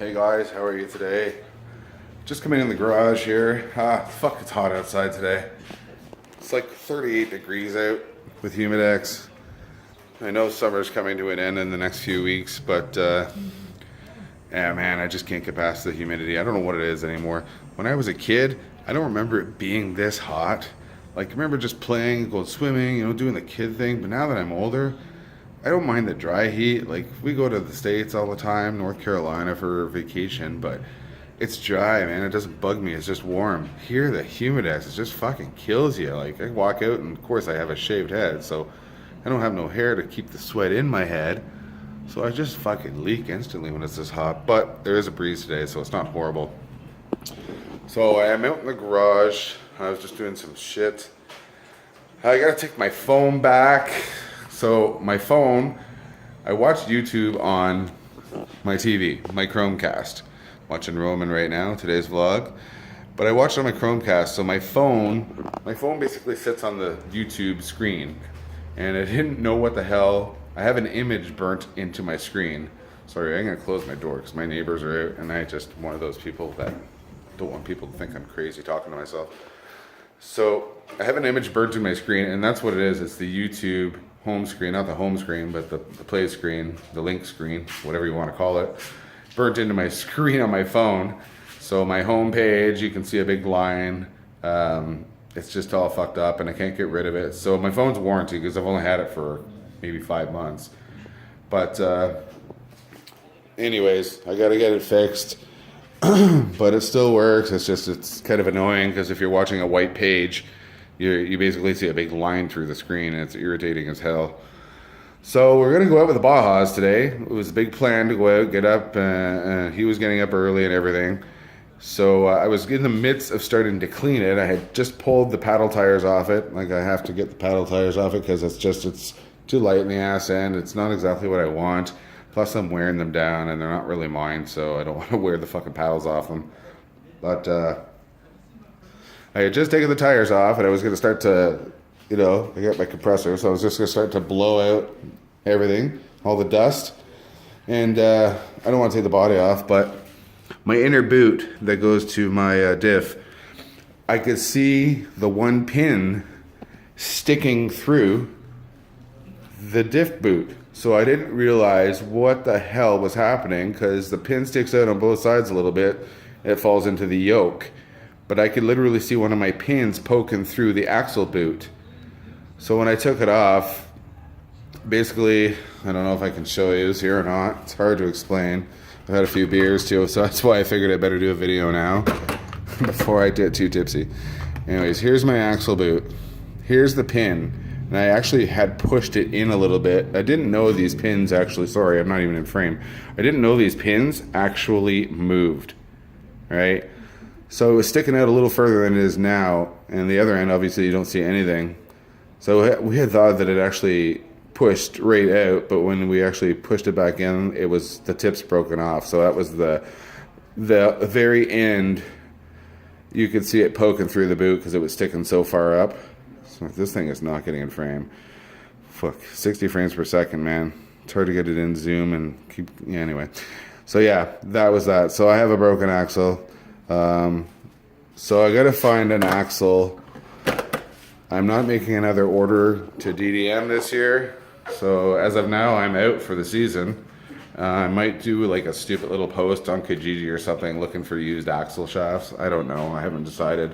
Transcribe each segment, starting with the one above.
Hey guys, how are you today? Just coming in the garage here. Fuck, it's hot outside today. It's like 38 degrees out with Humidex. I know summer's coming to an end in the next few weeks, but yeah, man, I just can't get past the humidity. I don't know what it is anymore. When I was a kid, I don't remember it being this hot. Like, I remember just playing, going swimming, doing the kid thing. But now that I'm older, I don't mind the dry heat. Like, we go to the States all the time, North Carolina for vacation, but it's dry, man. It doesn't bug me. It's just warm. Here, the Humidex, it just fucking kills you. Like, I walk out, and of course I have a shaved head, so I don't have no hair to keep the sweat in my head. So I just fucking leak instantly when it's this hot. But there is a breeze today, so it's not horrible. So I'm out in the garage. I was just doing some shit. I gotta take my phone back. So my phone, I watched YouTube on my TV, my Chromecast. Watching Roman right now, today's vlog. But I watched on my Chromecast, so my phone basically sits on the YouTube screen. And I didn't know what the hell, I have an image burnt into my screen. Sorry, I'm gonna close my door because my neighbors are out and I just one of those people that don't want people to think I'm crazy talking to myself. So I have an image burnt in my screen, and that's what it is. It's the YouTube home screen, not the home screen, but the play screen, the link screen, whatever you want to call it, burnt into my screen on my phone. So my home page, you can see a big line. It's just all fucked up and I can't get rid of it. So my phone's warranty because I've only had it for maybe 5 months. But anyways, I gotta get it fixed. But it still works. It's kind of annoying because if you're watching a white page, you basically see a big line through the screen and it's irritating as hell. So we're going to go out with the Bajas today. It was a big plan to go out, get up. He was getting up early and everything. So I was in the midst of starting to clean it. I had just pulled the paddle tires off it. Like, I have to get the paddle tires off it because it's too light in the ass end. It's not exactly what I want. Plus I'm wearing them down and they're not really mine, so I don't want to wear the fucking paddles off them. But I had just taken the tires off and I was going to start to, I got my compressor, so I was just going to start to blow out everything, all the dust. And I don't want to take the body off, but my inner boot that goes to my diff, I could see the one pin sticking through the diff boot. So I didn't realize what the hell was happening because the pin sticks out on both sides a little bit. It falls into the yoke. But I could literally see one of my pins poking through the axle boot. So when I took it off, basically, I don't know if I can show you this here or not. It's hard to explain. I've had a few beers too, so that's why I figured I better do a video now before I get too tipsy. Anyways, here's my axle boot. Here's the pin. And I actually had pushed it in a little bit. I didn't know these pins actually, sorry, I'm not even in frame. I didn't know these pins actually moved, right? So it was sticking out a little further than it is now. And the other end, obviously, you don't see anything. So we had thought that it actually pushed right out, but when we actually pushed it back in, it was the tips broken off. So that was the very end. You could see it poking through the boot because it was sticking so far up. This thing is not getting in frame. Fuck, 60 frames per second, man. It's hard to get it in zoom and keep, anyway. So yeah, that was that. So I have a broken axle. So I gotta find an axle. I'm not making another order to DDM this year. So as of now, I'm out for the season. I might do like a stupid little post on Kijiji or something looking for used axle shafts. I don't know, I haven't decided.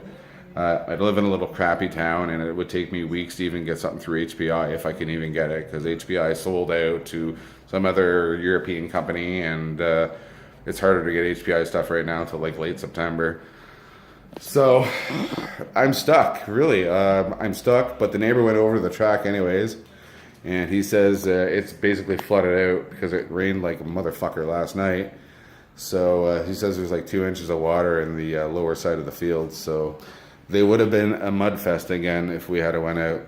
I live in a little crappy town, and it would take me weeks to even get something through HPI if I can even get it, because HPI sold out to some other European company, and it's harder to get HPI stuff right now until like late September. So I'm stuck, really. I'm stuck, but the neighbor went over to the track anyways, and he says it's basically flooded out because it rained like a motherfucker last night. So he says there's like 2 inches of water in the lower side of the field, so they would have been a mud fest again if we had went out.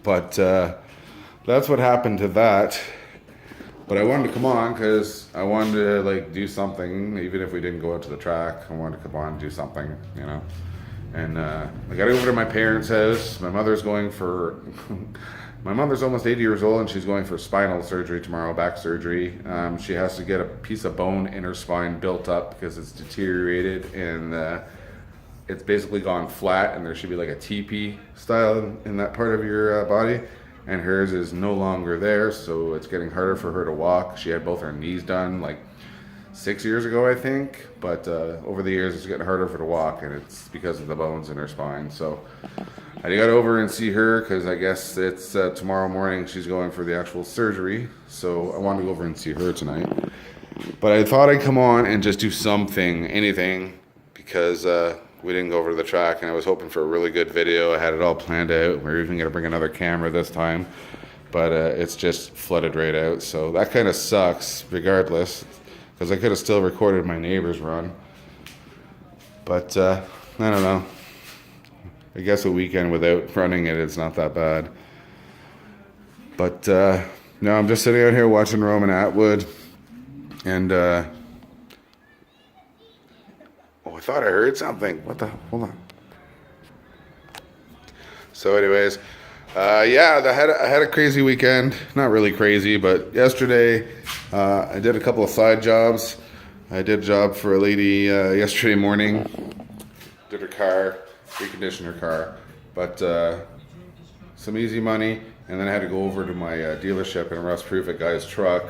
But that's what happened to that. But I wanted to come on because I wanted to like do something, even if we didn't go out to the track. I wanted to come on and do something, And I got to go over to my parents' house. My mother's going for My mother's almost 80 years old and she's going for spinal surgery tomorrow, back surgery. She has to get a piece of bone in her spine built up because it's deteriorated and it's basically gone flat, and there should be like a teepee style in that part of your body, and hers is no longer there, so it's getting harder for her to walk. She had both her knees done like 6 years ago, I think, but over the years it's getting harder for her to walk, and it's because of the bones in her spine. So I got over and see her because I guess it's tomorrow morning she's going for the actual surgery, so I wanted to go over and see her tonight. But I thought I'd come on and just do something, anything, because we didn't go over to the track, and I was hoping for a really good video. I had it all planned out. We were even going to bring another camera this time, but it's just flooded right out. So that kind of sucks regardless, because I could have still recorded my neighbor's run. But I don't know. I guess a weekend without running it, it's not that bad. But no, I'm just sitting out here watching Roman Atwood, and I thought I heard something. What the? Hold on. So, anyways, yeah, I had a crazy weekend. Not really crazy, but yesterday I did a couple of side jobs. I did a job for a lady yesterday morning. Did her car, reconditioned her car, but some easy money. And then I had to go over to my dealership and rust proof a guy's truck.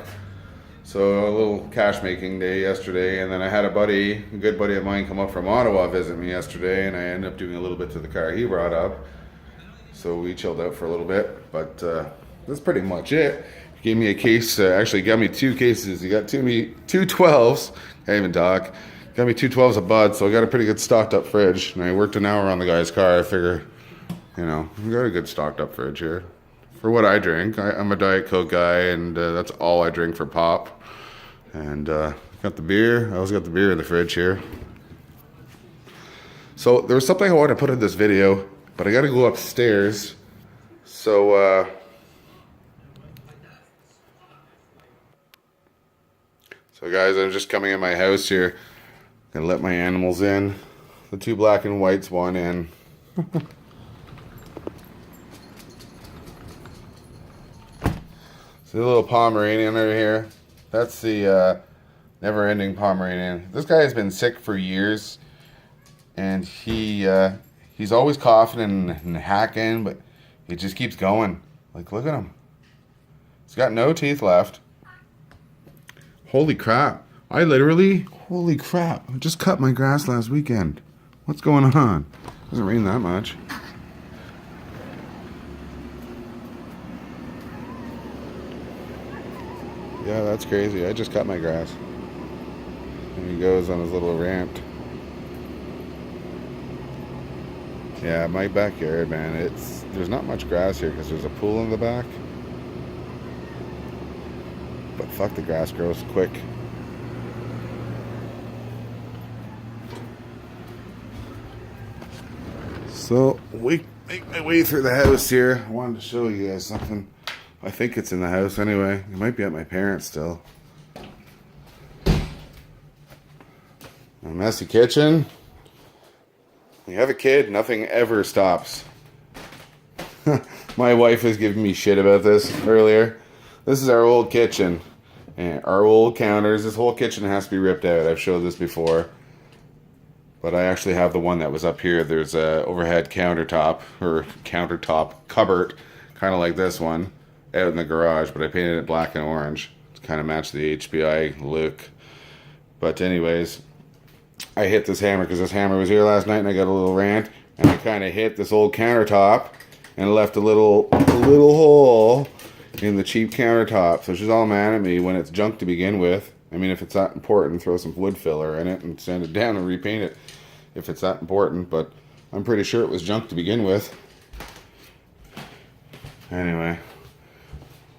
So a little cash making day yesterday, and then I had a good buddy of mine come up from Ottawa visit me yesterday, and I ended up doing a little bit to the car he brought up. So we chilled out for a little bit, but that's pretty much it. He gave me a case, actually got me 2 cases. He got two 12s, can't even talk. Got me 2 12s of Bud, so I got a pretty good stocked up fridge. And I worked an hour on the guy's car. I figure, we got a good stocked up fridge here. For what I drink, I'm a Diet Coke guy, and that's all I drink for pop. And got the beer. I always got the beer in the fridge here. So there was something I wanted to put in this video, but I got to go upstairs. So guys, I'm just coming in my house here. Gonna let my animals in. The 2 black and whites, one in. See the little Pomeranian over here? That's the never-ending Pomeranian. This guy has been sick for years, and he's always coughing and hacking, but he just keeps going. Like, look at him. He's got no teeth left. Holy crap. Holy crap. I just cut my grass last weekend. What's going on? It doesn't rain that much. Yeah, that's crazy. I just cut my grass. And he goes on his little rant. Yeah, my backyard, man, there's not much grass here because there's a pool in the back. But fuck, the grass grows quick. So, we make my way through the house here. I wanted to show you guys something. I think it's in the house anyway. It might be at my parents' still. A messy kitchen. When you have a kid, nothing ever stops. My wife was giving me shit about this earlier. This is our old kitchen. And our old counters. This whole kitchen has to be ripped out. I've showed this before. But I actually have the one that was up here. There's a overhead countertop cupboard, kind of like this one, out in the garage, but I painted it black and orange to kind of match the HBI look. But anyways, I hit this hammer because this hammer was here last night, and I got a little rant, and I kind of hit this old countertop and left a little hole in the cheap countertop. So she's all mad at me when it's junk to begin with. I mean, if it's that important, throw some wood filler in it and sand it down and repaint it if it's that important, but I'm pretty sure it was junk to begin with. Anyway,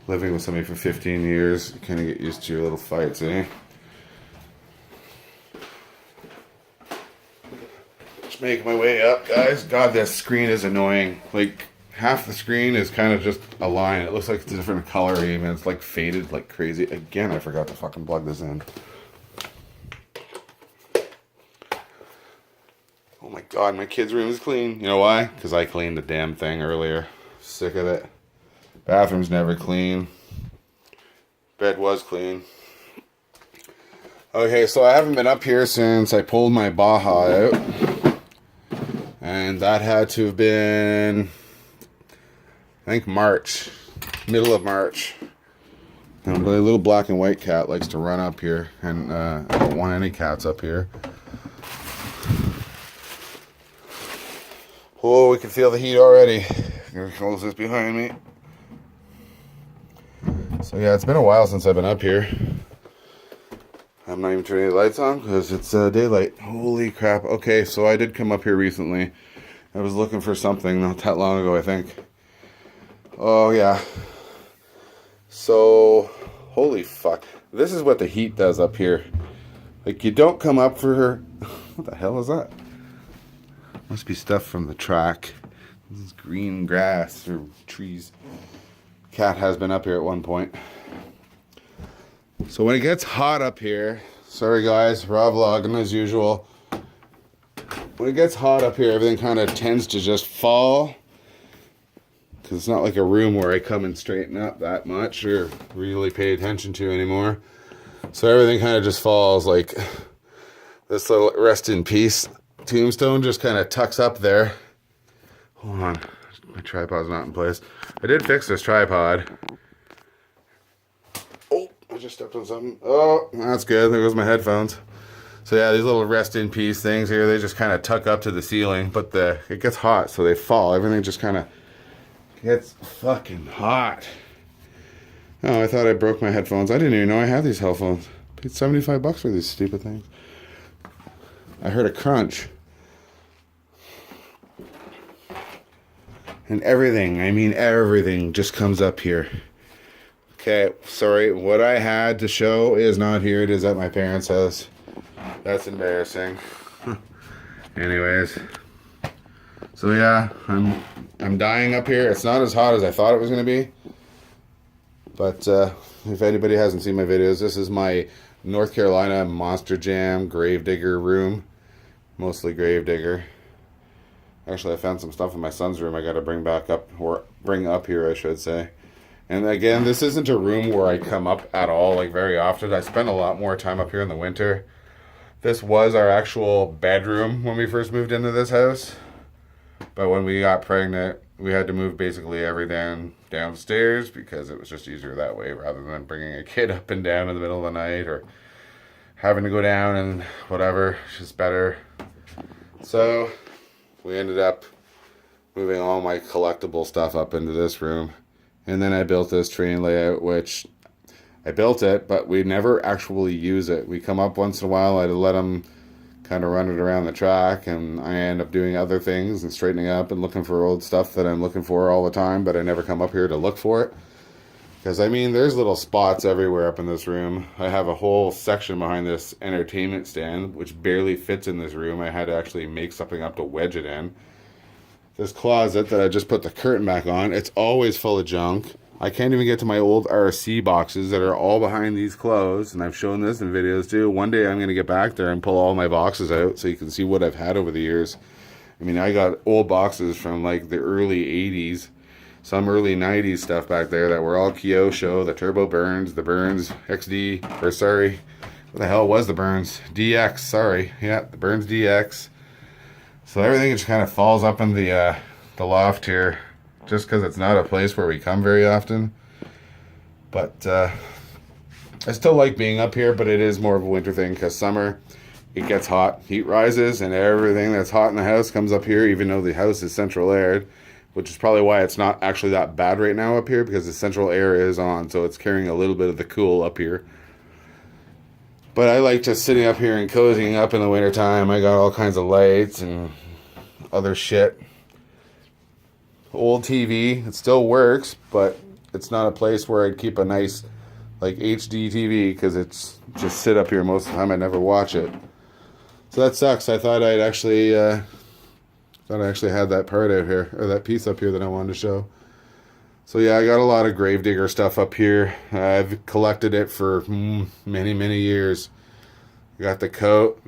living with somebody for 15 years, you kind of get used to your little fights, eh? Just make my way up, guys. God, this screen is annoying. Like, half the screen is kind of just a line. It looks like it's a different color even. It's like faded like crazy. Again, I forgot to fucking plug this in. Oh my god, my kid's room is clean. You know why? Because I cleaned the damn thing earlier. Sick of it. Bathroom's never clean. Bed was clean. Okay, so I haven't been up here since I pulled my Baja out. And that had to have been, I think, March. Middle of March. And a little black and white cat likes to run up here. And I don't want any cats up here. Oh, we can feel the heat already. I'm going to close this behind me. So yeah, it's been a while since I've been up here. I'm not even turning the lights on because it's daylight. Holy crap. Okay, so I did come up here recently. I was looking for something not that long ago, I think. Oh, yeah. So, holy fuck. This is what the heat does up here. Like, you don't come up for... What the hell is that? Must be stuff from the track. This is green grass or trees. Cat has been up here at one point. So when it gets hot up here, sorry guys, raw vlogging as usual. When it gets hot up here, everything kind of tends to just fall. Because it's not like a room where I come and straighten up that much or really pay attention to anymore. So everything kind of just falls. Like this little rest in peace tombstone just kind of tucks up there. Hold on, my tripod's not in place. I did fix this tripod. I just stepped on something. Oh, that's good. There goes my headphones. So yeah, these little rest in peace things here, they just kind of tuck up to the ceiling, but it gets hot, so they fall. Everything just kind of gets fucking hot. Oh, I thought I broke my headphones. I didn't even know I had these headphones. Paid $75 for these stupid things. I heard a crunch. And everything, I mean everything, just comes up here. Okay, sorry, what I had to show is not here. It is at my parents' house. That's embarrassing. Anyways. So yeah, I'm dying up here. It's not as hot as I thought it was going to be. But if anybody hasn't seen my videos, this is my North Carolina Monster Jam Gravedigger room. Mostly Gravedigger. Actually, I found some stuff in my son's room I got to bring up here, I should say. And again, this isn't a room where I come up at all, like very often. I spend a lot more time up here in the winter. This was our actual bedroom when we first moved into this house. But when we got pregnant, we had to move basically everything downstairs because it was just easier that way rather than bringing a kid up and down in the middle of the night or having to go down and whatever. It's just better. So we ended up moving all my collectible stuff up into this room. And then I built this train layout, which I built it, but we never actually use it. We come up once in a while, I let them kind of run it around the track, and I end up doing other things and straightening up and looking for old stuff that I'm looking for all the time, but I never come up here to look for it. Because, I mean, there's little spots everywhere up in this room. I have a whole section behind this entertainment stand, which barely fits in this room. I had to actually make something up to wedge it in. This closet that I just put the curtain back on, it's always full of junk. I can't even get to my old RC boxes that are all behind these clothes, and I've shown this in videos too. One day I'm going to get back there and pull all my boxes out so you can see what I've had over the years. I mean, I got old boxes from like the early 80s, some early 90s stuff back there that were all Kyosho, the Turbo Burns, the Burns XD, or sorry, what the hell was the Burns? DX, sorry. Yeah, the Burns DX. So everything just kind of falls up in the loft here, just because it's not a place where we come very often. But I still like being up here, but it is more of a winter thing because summer, it gets hot, heat rises, and everything that's hot in the house comes up here, even though the house is central aired, which is probably why it's not actually that bad right now up here, because the central air is on, so it's carrying a little bit of the cool up here. But I like just sitting up here and cozying up in the wintertime. I got all kinds of lights and other shit. Old TV, it still works, but it's not a place where I'd keep a nice like HD TV because it's just sit up here most of the time. I never watch it. So that sucks. I thought I'd actually had that part out here, or that piece up here that I wanted to show. So yeah, I got a lot of Gravedigger stuff up here. I've collected it for many, many years. I got the coat.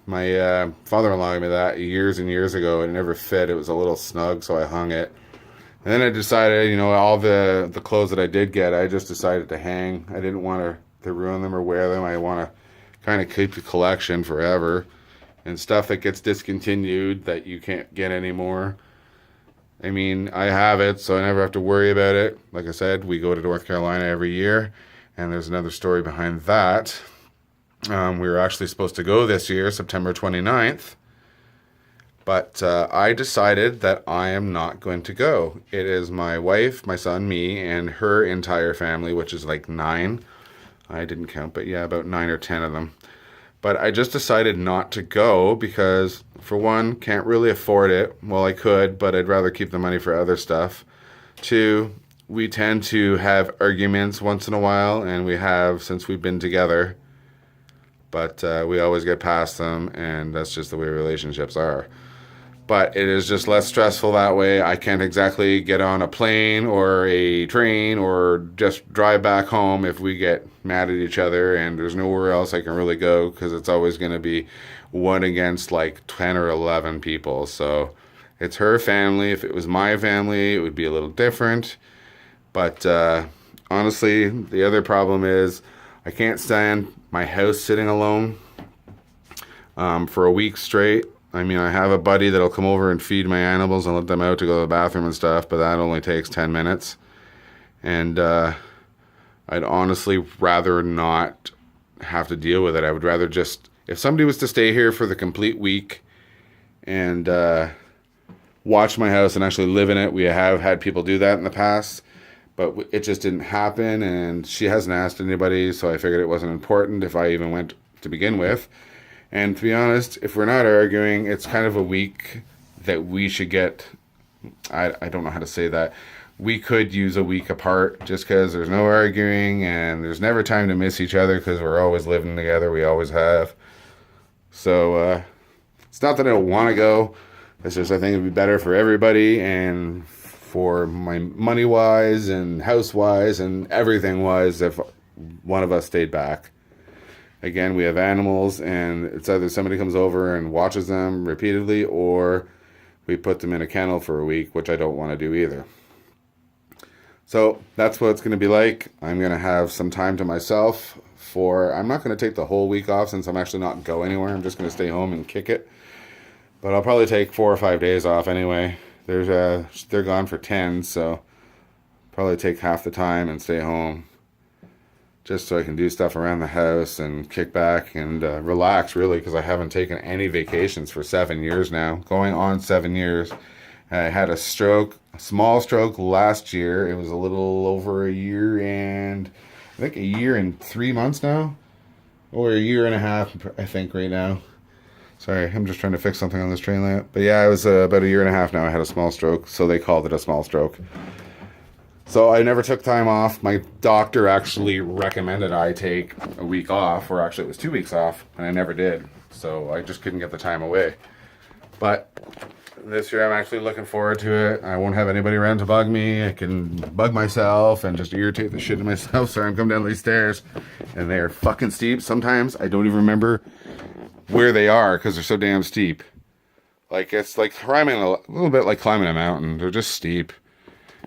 My father-in-law gave me that years and years ago. It never fit. It was a little snug, so I hung it. And then I decided, all the clothes that I did get, I just decided to hang. I didn't want to ruin them or wear them. I want to kind of keep the collection forever. And stuff that gets discontinued that you can't get anymore. I mean, I have it, so I never have to worry about it. Like I said, we go to North Carolina every year, and there's another story behind that. We were actually supposed to go this year, September 29th, but I decided that I am not going to go. It is my wife, my son, me, and her entire family, which is like 9. I didn't count, but yeah, about 9 or 10 of them. But I just decided not to go because, for one, can't really afford it. Well, I could, but I'd rather keep the money for other stuff. 2, we tend to have arguments once in a while, and we have since we've been together. But we always get past them, and that's just the way relationships are. But it is just less stressful that way. I can't exactly get on a plane or a train or just drive back home if we get mad at each other, and there's nowhere else I can really go because it's always going to be one against like 10 or 11 people. So it's her family. If it was my family, it would be a little different. But honestly, the other problem is I can't stand my house sitting alone for a week straight. I mean, I have a buddy that'll come over and feed my animals and let them out to go to the bathroom and stuff, but that only takes 10 minutes. And I'd honestly rather not have to deal with it. I would rather just, if somebody was to stay here for the complete week and watch my house and actually live in it, we have had people do that in the past, but it just didn't happen, and she hasn't asked anybody, so I figured it wasn't important if I even went to begin with. And to be honest, if we're not arguing, it's kind of a week that we should get, I don't know how to say that. We could use a week apart just because there's no arguing and there's never time to miss each other because we're always living together. We always have. So it's not that I don't want to go. It's just I think it would be better for everybody and for my money-wise and house-wise and everything-wise if one of us stayed back. Again, we have animals, and it's either somebody comes over and watches them repeatedly, or we put them in a kennel for a week, which I don't want to do either. So that's what it's going to be like. I'm going to have some time to myself I'm not going to take the whole week off since I'm actually not going anywhere. I'm just going to stay home and kick it. But I'll probably take 4 or 5 days off anyway. They're gone for 10, so probably take half the time and stay home. Just so I can do stuff around the house and kick back and relax, really, because I haven't taken any vacations for 7 years now. Going on 7 years. I had a small stroke last year. It was a little over a year and, I think, a year and 3 months now. Or a year and a half, I think, right now. Sorry, I'm just trying to fix something on this train lamp. But yeah, it was about a year and a half now. I had a small stroke, so they called it a small stroke. So I never took time off. My doctor actually recommended I take a week off, or actually it was 2 weeks off, and I never did. So I just couldn't get the time away. But this year I'm actually looking forward to it. I won't have anybody around to bug me. I can bug myself and just irritate the shit out of myself. Sorry, I'm coming down these stairs, and they are fucking steep. Sometimes I don't even remember where they are because they're so damn steep. Like, it's like climbing a little bit like climbing a mountain. They're just steep.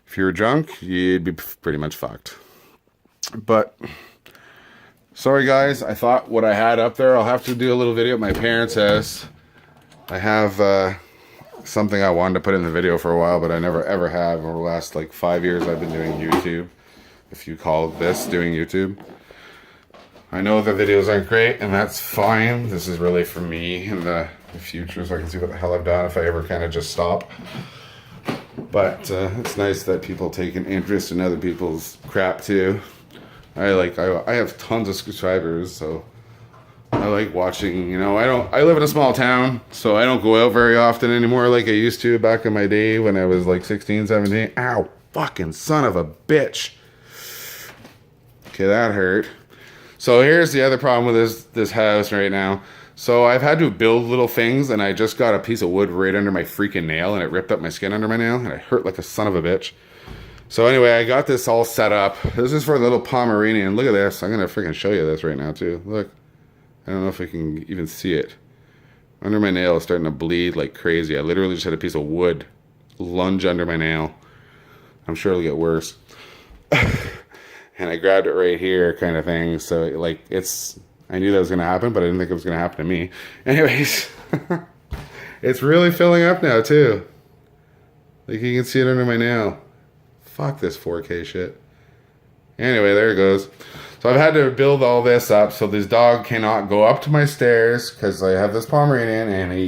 If you were drunk, you'd be pretty much fucked. But, sorry guys, I thought what I had up there, I'll have to do a little video at my parents' house. I have something I wanted to put in the video for a while, but I never ever have. Over the last like 5 years I've been doing YouTube, if you call this doing YouTube. I know the videos aren't great, and that's fine. This is really for me in the future, so I can see what the hell I've done if I ever kind of just stop. But it's nice that people take an interest in other people's crap too. I have tons of subscribers, so I like watching. I live in a small town, so I don't go out very often anymore like I used to back in my day when I was like 16, 17. Ow, fucking son of a bitch. Okay, that hurt. So here's the other problem with this house right now. So I've had to build little things, and I just got a piece of wood right under my freaking nail, and it ripped up my skin under my nail, and it hurt like a son of a bitch. So anyway, I got this all set up. This is for a little Pomeranian. Look at this. I'm going to freaking show you this right now, too. Look. I don't know if I can even see it. Under my nail is starting to bleed like crazy. I literally just had a piece of wood lunge under my nail. I'm sure it'll get worse. And I grabbed it right here kind of thing. So like I knew that was going to happen, but I didn't think it was going to happen to me. Anyways, it's really filling up now too. Like you can see it under my nail. Fuck this 4K shit. Anyway, there it goes. So I've had to build all this up so this dog cannot go up to my stairs because I have this Pomeranian and he